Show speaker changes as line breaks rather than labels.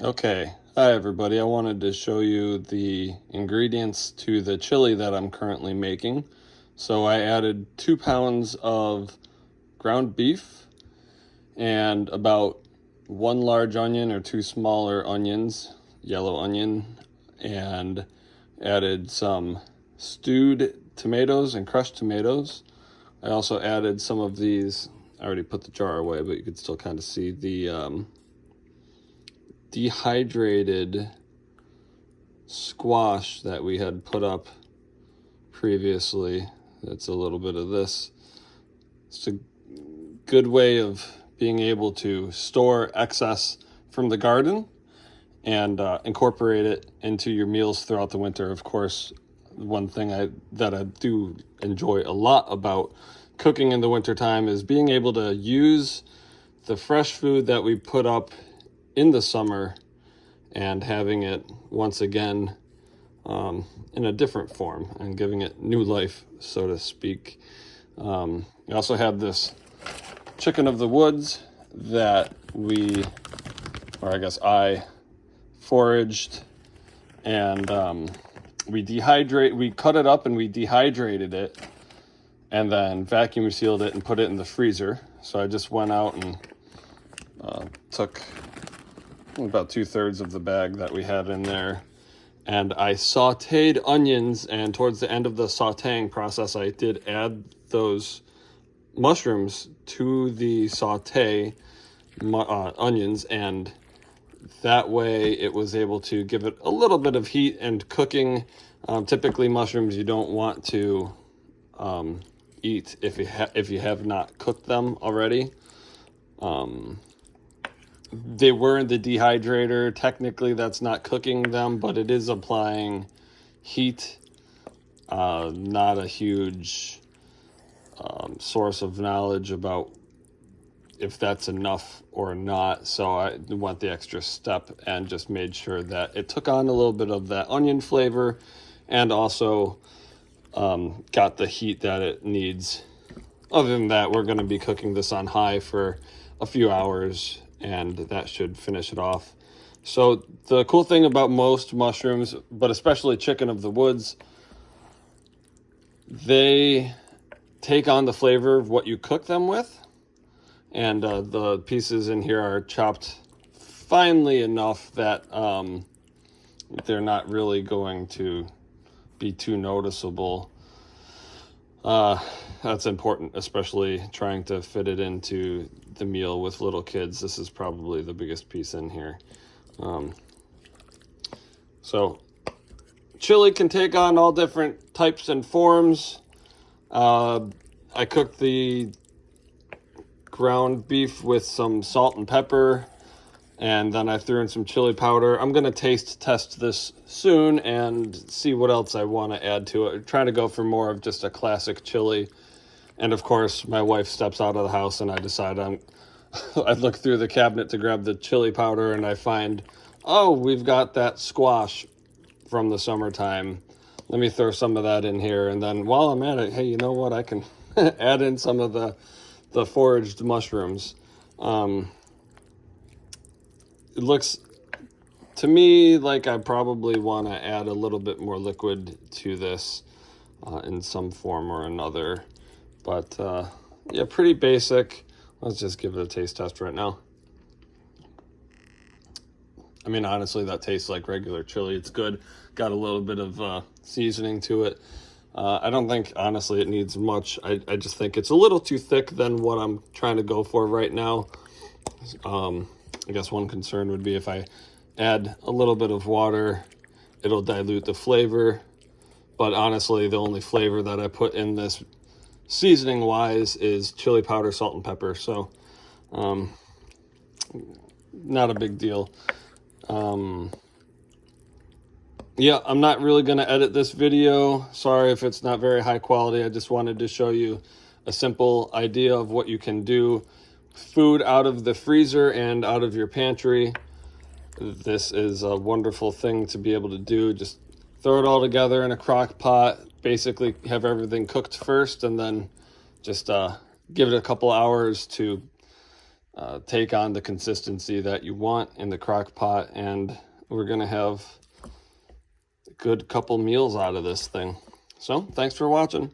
Okay, hi everybody. I wanted to show you the ingredients to the chili that I'm currently making. So I added 2 pounds of ground beef and about 1 large onion or 2 smaller onions, yellow onion, and added some stewed tomatoes and crushed tomatoes. I also added some of these, I already put the jar away, but you could still kind of see the dehydrated squash that we had put up previously. That's a little bit of this. It's a good way of being able to store excess from the garden and incorporate it into your meals throughout the winter. Of course, one thing that I do enjoy a lot about cooking in the wintertime is being able to use the fresh food that we put up in the summer and having it once again in a different form and giving it new life, so to speak. I also have this chicken of the woods that I foraged, and we cut it up and we dehydrated it and then vacuum sealed it and put it in the freezer. So I just went out and took about 2/3 of the bag that we had in there, and I sauteed onions, and towards the end of the sauteing process I did add those mushrooms to the saute onions, and that way it was able to give it a little bit of heat and cooking. Typically mushrooms you don't want to eat if you have not cooked them already. They were in the dehydrator. Technically that's not cooking them, but it is applying heat. Not a huge source of knowledge about if that's enough or not, so I went the extra step and just made sure that it took on a little bit of that onion flavor and also got the heat that it needs. Other than that, we're going to be cooking this on high for a few hours, and that should finish it off. So the cool thing about most mushrooms, but especially chicken of the woods, they take on the flavor of what you cook them with. And the pieces in here are chopped finely enough that they're not really going to be too noticeable. That's important, especially trying to fit it into the meal with little kids. This is probably the biggest piece in here. So chili can take on all different types and forms. I cooked the ground beef with some salt and pepper, and then I threw in some chili powder. I'm gonna taste test this soon and see what else I want to add to it. I'm trying to go for more of just a classic chili. And of course my wife steps out of the house and I decide I look through the cabinet to grab the chili powder, and I find, oh, we've got that squash from the summertime. Let me throw some of that in here, and then while I'm at it, hey, you know what, I can add in some of the foraged mushrooms. It looks to me like I probably want to add a little bit more liquid to this in some form or another, but yeah, pretty basic. Let's just give it a taste test right now. I mean, honestly, that tastes like regular chili. It's good. Got a little bit of seasoning to it. I don't think, honestly, it needs much. I just think it's a little too thick than what I'm trying to go for right now. I guess one concern would be if I add a little bit of water, it'll dilute the flavor. But honestly, the only flavor that I put in this seasoning-wise is chili powder, salt, and pepper. So, not a big deal. Yeah, I'm not really going to edit this video. Sorry if it's not very high quality. I just wanted to show you a simple idea of what you can do. Food out of the freezer and out of your pantry. This is a wonderful thing to be able to do. Just throw it all together in a crock pot. Basically have everything cooked first, and then just give it a couple hours to take on the consistency that you want in the crock pot, and we're gonna have a good couple meals out of this thing. So thanks for watching.